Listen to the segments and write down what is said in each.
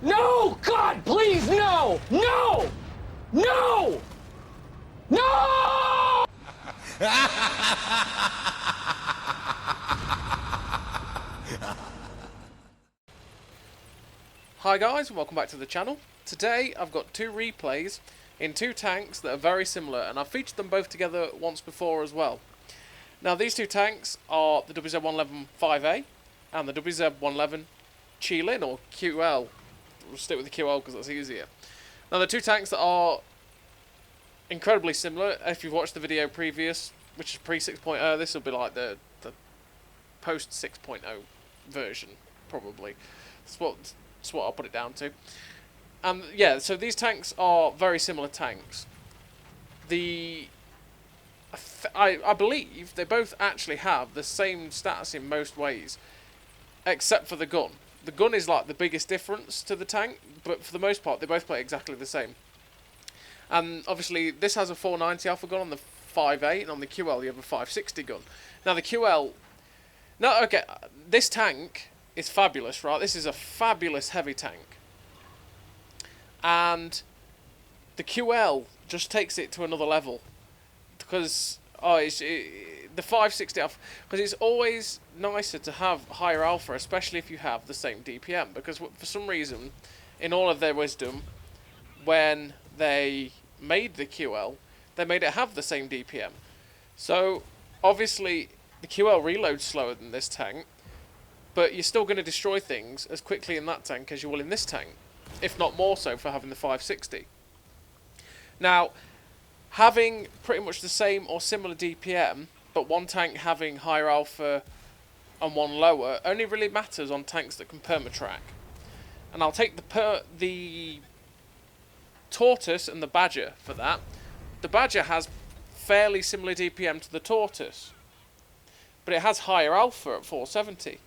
No! God, please, no! No! No! No! Hi guys, and welcome back to the channel. Today I've got two replays in two tanks that are very similar, and I've featured them both together once before as well. Now these two tanks are the Wz-111 5A and the Wz-111 Qilin, or QL. We'll stick with the QL because that's easier. Now the two tanks that are incredibly similar. If you've watched the video previous, which is pre 6.0, this will be like the post 6.0 version, probably. That's what I'll put it down to. And yeah, so these tanks are very similar tanks. I believe they both actually have the same stats in most ways, except for the gun. The gun is like the biggest difference to the tank, but for the most part they both play exactly the same. And obviously this has a 490 alpha gun on the 5.8, and on the QL you have a 560 gun. Now the QL... No, okay, this tank is fabulous, right? This is a fabulous heavy tank. And the QL just takes it to another level. Because the 560 alpha... Because it's always nicer to have higher alpha, especially if you have the same DPM. Because for some reason, in all of their wisdom, when they made the QL, they made it have the same DPM. So, obviously, the QL reloads slower than this tank, but you're still going to destroy things as quickly in that tank as you will in this tank, if not more so for having the 560. Now, having pretty much the same or similar DPM, but one tank having higher alpha and one lower, only really matters on tanks that can permatrack. And I'll take the Tortoise and the Badger for that. The Badger has fairly similar DPM to the Tortoise, but it has higher alpha at 470,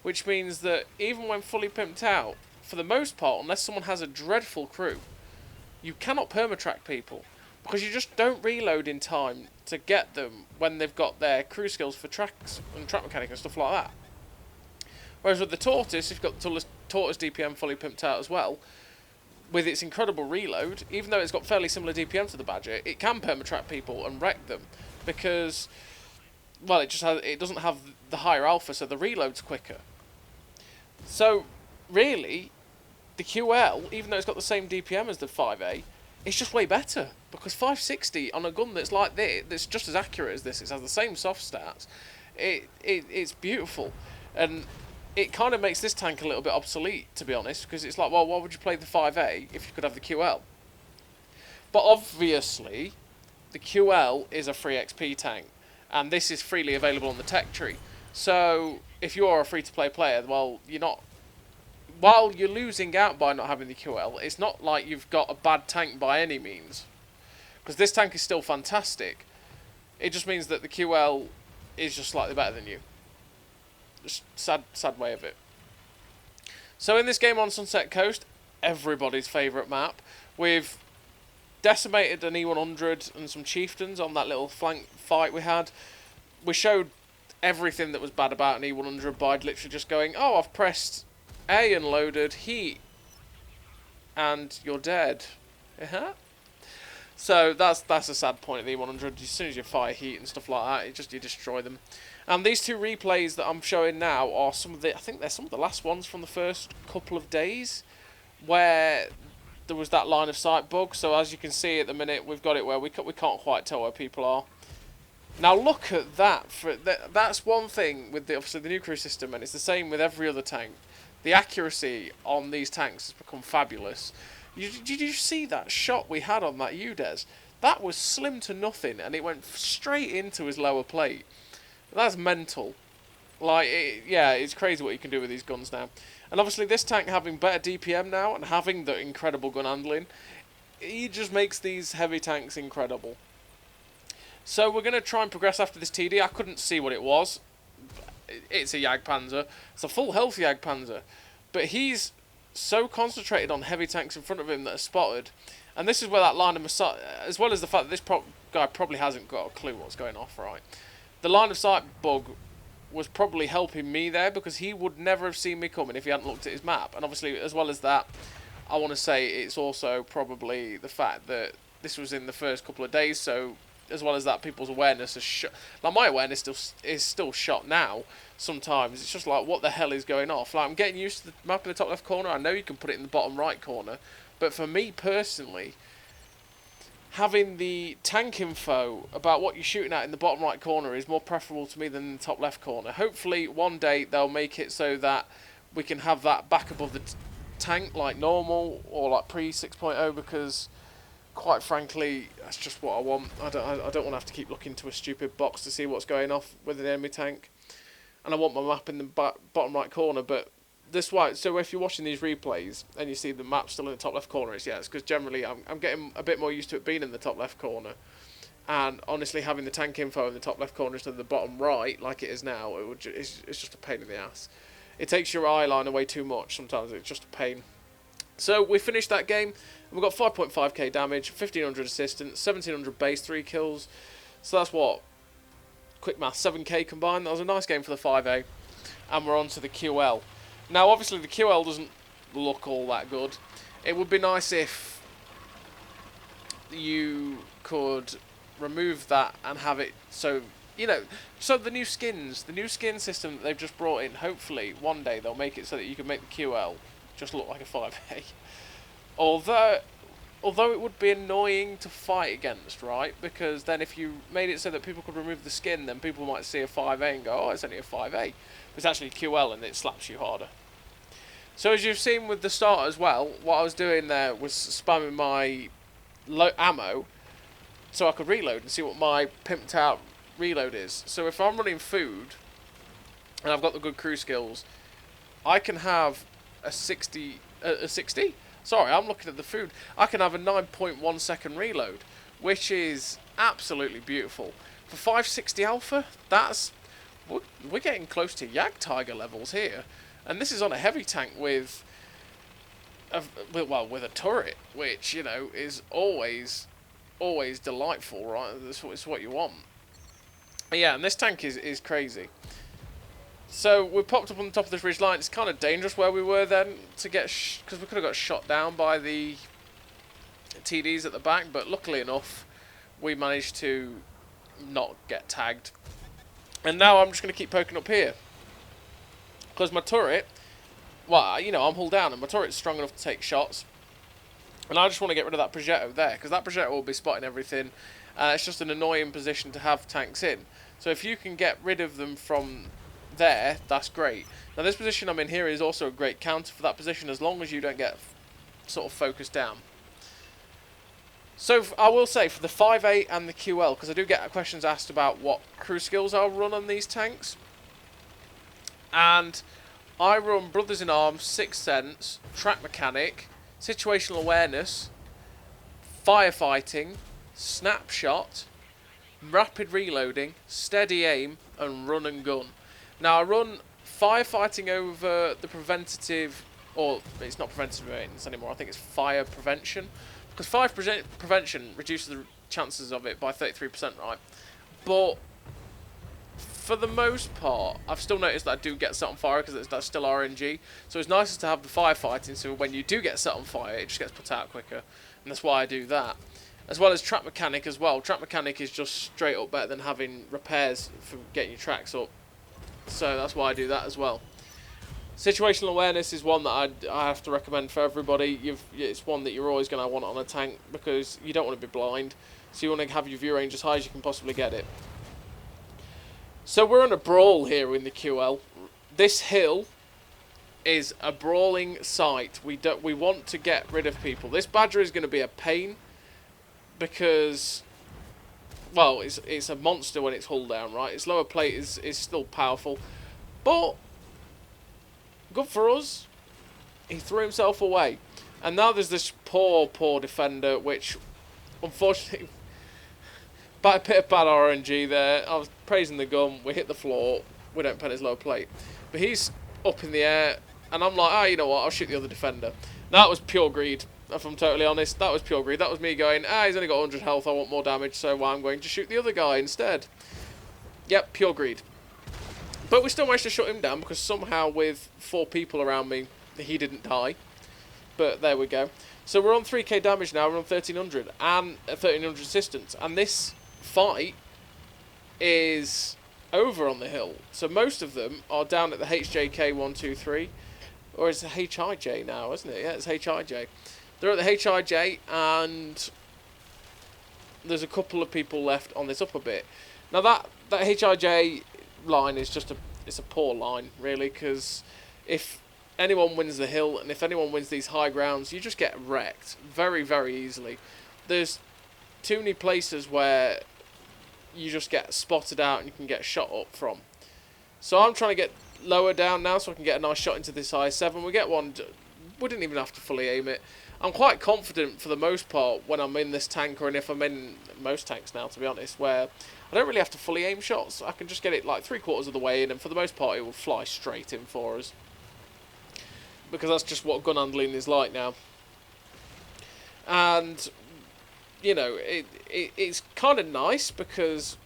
which means that even when fully pimped out, for the most part, unless someone has a dreadful crew, you cannot permatrack people, because you just don't reload in time to get them when they've got their crew skills for tracks and track mechanic and stuff like that. Whereas with the Tortoise, if you've got the Tortoise DPM fully pimped out as well, with its incredible reload, even though it's got fairly similar DPM to the Badger, it can permatrack people and wreck them, because, well, it doesn't have the higher alpha, so the reload's quicker. So, really, the QL, even though it's got the same DPM as the 5A, it's just way better, because 560 on a gun that's like this, that's just as accurate as this, it has the same soft stats, it's beautiful, and it kind of makes this tank a little bit obsolete, to be honest, because it's like, well, why would you play the 5A if you could have the QL? But obviously, the QL is a free XP tank, and this is freely available on the tech tree. So, if you're a free-to-play player, well, you're not... While you're losing out by not having the QL, it's not like you've got a bad tank by any means. Because this tank is still fantastic. It just means that the QL is just slightly better than you. Just sad way of it. So in this game on Sunset Coast, everybody's favourite map, we've decimated an E100 and some chieftains on that little flank fight we had. We showed everything that was bad about an E100 by literally just going, oh, I've pressed A and loaded heat, and you're dead. So that's a sad point of the E100. As soon as you fire heat and stuff like that, you destroy them. And these two replays that I'm showing now are I think they're some of the last ones from the first couple of days, where there was that line of sight bug. So as you can see at the minute, we've got it where we can't quite tell where people are. Now look at that. That's one thing with obviously the new crew system, and it's the same with every other tank. The accuracy on these tanks has become fabulous. Did you see that shot we had on that UDES? That was slim to nothing, and it went straight into his lower plate. That's mental. Like, yeah, it's crazy what you can do with these guns now. And obviously this tank having better DPM now, and having the incredible gun handling, it just makes these heavy tanks incredible. So we're going to try and progress after this TD. I couldn't see what it was. It's a Jagdpanzer. It's a full health Jagdpanzer. But he's so concentrated on heavy tanks in front of him that are spotted. And this is where that line of sight, as well as the fact that this guy probably hasn't got a clue what's going off, right? The line of sight bug was probably helping me there, because he would never have seen me coming if he hadn't looked at his map. And obviously, as well as that, I want to say it's also probably the fact that this was in the first couple of days, so as well as that, people's awareness is shot. Like, my awareness is still shot now. Sometimes it's just like, what the hell is going off? Like, I'm getting used to the map in the top left corner. I know you can put it in the bottom right corner, but for me personally, having the tank info about what you're shooting at in the bottom right corner is more preferable to me than the top left corner. Hopefully one day they'll make it so that we can have that back above the tank like normal, or like pre 6.0, because quite frankly that's just what I want. I don't want to have to keep looking to a stupid box to see what's going off with an enemy tank, and I want my map in the bottom right corner. But this why, so if you're watching these replays and you see the map still in the top left corner, it's because generally I'm getting a bit more used to it being in the top left corner, and honestly having the tank info in the top left corner instead of the bottom right like it is now, it's just a pain in the ass. It takes your eye line away too much sometimes. It's just a pain. So we finished that game and we got 5.5k damage, 1500 assistance, 1700 base, 3 kills. So that's what, quick math, 7k combined. That was a nice game for the 5A. And we're on to the QL. Now obviously the QL doesn't look all that good. It would be nice if you could remove that and have it so, you know, so the new skin system that they've just brought in, hopefully one day they'll make it so that you can make the QL just look like a 5A. Although it would be annoying to fight against, right? Because then if you made it so that people could remove the skin, then people might see a 5A and go, oh, it's only a 5A. But it's actually QL and it slaps you harder. So as you've seen with the start as well, what I was doing there was spamming my ammo so I could reload and see what my pimped out reload is. So if I'm running food and I've got the good crew skills, I can have a 60? Sorry, I'm looking at the food. I can have a 9.1 second reload, which is absolutely beautiful. For 560 alpha, we're getting close to Yag Tiger levels here. And this is on a heavy tank with a turret, which, you know, is always delightful, right? It's what you want. But yeah, and this tank is crazy. So we popped up on the top of this ridge line. It's kind of dangerous where we were then to get, because we could have got shot down by the TDs at the back, but luckily enough we managed to not get tagged. And now I'm just going to keep poking up here, because my turret, well, you know, I'm hull down and my turret's strong enough to take shots, and I just want to get rid of that Progetto there, because that Progetto will be spotting everything. It's just an annoying position to have tanks in. So if you can get rid of them from there, that's great. Now this position I'm in here is also a great counter for that position, as long as you don't get sort of focused down. So I will say for the 5A and the QL, because I do get questions asked about what crew skills I'll run on these tanks, and I run Brothers in Arms, Sixth Sense, Track Mechanic, Situational Awareness, Firefighting, Snapshot, Rapid Reloading, Steady Aim, and Run and Gun. Now I run firefighting over the preventative, or it's not preventative maintenance anymore, I think it's fire prevention. Because fire prevention reduces the chances of it by 33%, right? But for the most part, I've still noticed that I do get set on fire because that's still RNG. So it's nicer to have the firefighting, so when you do get set on fire, it just gets put out quicker. And that's why I do that. As well as Track Mechanic as well. Track Mechanic is just straight up better than having repairs for getting your tracks up. So that's why I do that as well. Situational Awareness is one that I have to recommend for everybody. It's one that you're always going to want on a tank, because you don't want to be blind. So you want to have your view range as high as you can possibly get it. So we're on a brawl here in the QL. This hill is a brawling sight. We want to get rid of people. This Badger is going to be a pain, because, well, it's a monster when it's hull down, right? Its lower plate is still powerful, but good for us. He threw himself away, and now there's this poor defender, which unfortunately, a bit of bad RNG there. I was praising the gun, we hit the floor, we don't pen his lower plate, but he's up in the air, and I'm like, you know what, I'll shoot the other defender. That was pure greed. If I'm totally honest, that was pure greed. That was me going, he's only got 100 health, I want more damage, so I'm going to shoot the other guy instead. Yep, pure greed. But we still managed to shut him down, because somehow with 4 people around me, he didn't die. But there we go. So we're on 3k damage now, we're on 1300 and 1300 resistance. And this fight is over on the hill. So most of them are down at the HJK123. Or it's HIJ now, isn't it? Yeah, it's HIJ. They're at the HIJ, and there's a couple of people left on this upper bit. Now that HIJ line is just it's a poor line, really, because if anyone wins the hill and if anyone wins these high grounds, you just get wrecked very, very easily. There's too many places where you just get spotted out and you can get shot up from. So I'm trying to get lower down now so I can get a nice shot into this I-7. We get one, we didn't even have to fully aim it. I'm quite confident for the most part when I'm in this tank, or if I'm in most tanks now, to be honest, where I don't really have to fully aim shots. I can just get it like 3/4 of the way in, and for the most part it will fly straight in for us. Because that's just what gun handling is like now. And, you know, it's kind of nice because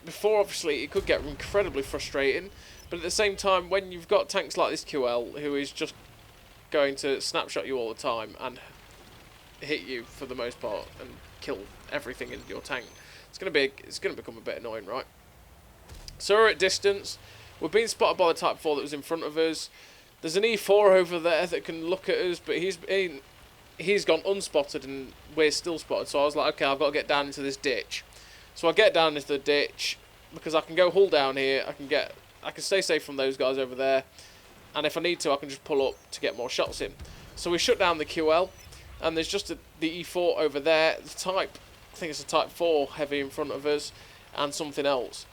before, obviously, it could get incredibly frustrating. But at the same time, when you've got tanks like this QL, who is just going to snapshot you all the time and hit you for the most part and kill everything in your tank, it's going to become a bit annoying, right? So we're at distance. We're being spotted by the Type 4 that was in front of us. There's an E4 over there that can look at us, but he's gone unspotted and we're still spotted. So I was like, okay, I've got to get down into this ditch. So I get down into the ditch because I can go hull down here. I can stay safe from those guys over there, and if I need to, I can just pull up to get more shots in. So we shut down the QL, and there's just the E4 over there. The Type, I think it's a Type 4 heavy in front of us, and something else.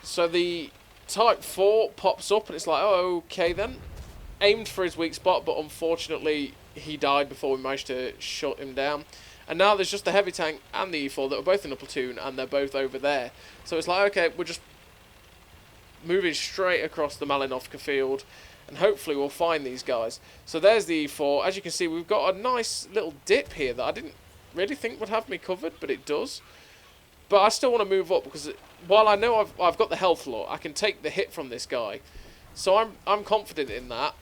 So the Type 4 pops up, and it's like, oh, okay then. Aimed for his weak spot, but unfortunately he died before we managed to shut him down. And now there's just the heavy tank and the E4 that are both in a platoon, and they're both over there. So it's like, okay, we're just moving straight across the Malinovka field, and hopefully we'll find these guys. So there's the E4. As you can see, we've got a nice little dip here that I didn't really think would have me covered, but it does. But I still want to move up because while I know I've got the health lot, I can take the hit from this guy. So I'm confident in that,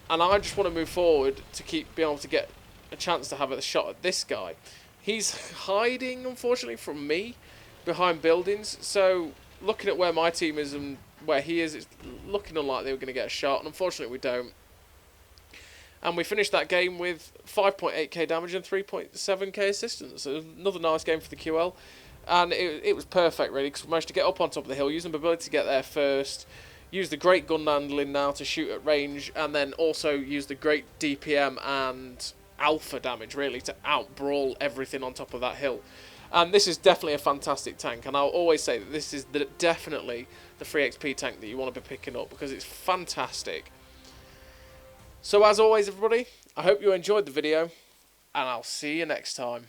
and I just want to move forward to keep being able to get a chance to have a shot at this guy. He's hiding, unfortunately, from me behind buildings. So looking at where my team is and where he is, it's looking unlikely we're going to get a shot, and unfortunately we don't. And we finished that game with 5.8k damage and 3.7k assistance. So another nice game for the QL, and it was perfect really, because we managed to get up on top of the hill, using the ability to get there first, use the great gun handling now to shoot at range, and then also use the great DPM and alpha damage really to out-brawl everything on top of that hill. And this is definitely a fantastic tank, and I'll always say that this is definitely the free XP tank that you want to be picking up, because it's fantastic. So as always everybody, I hope you enjoyed the video, and I'll see you next time.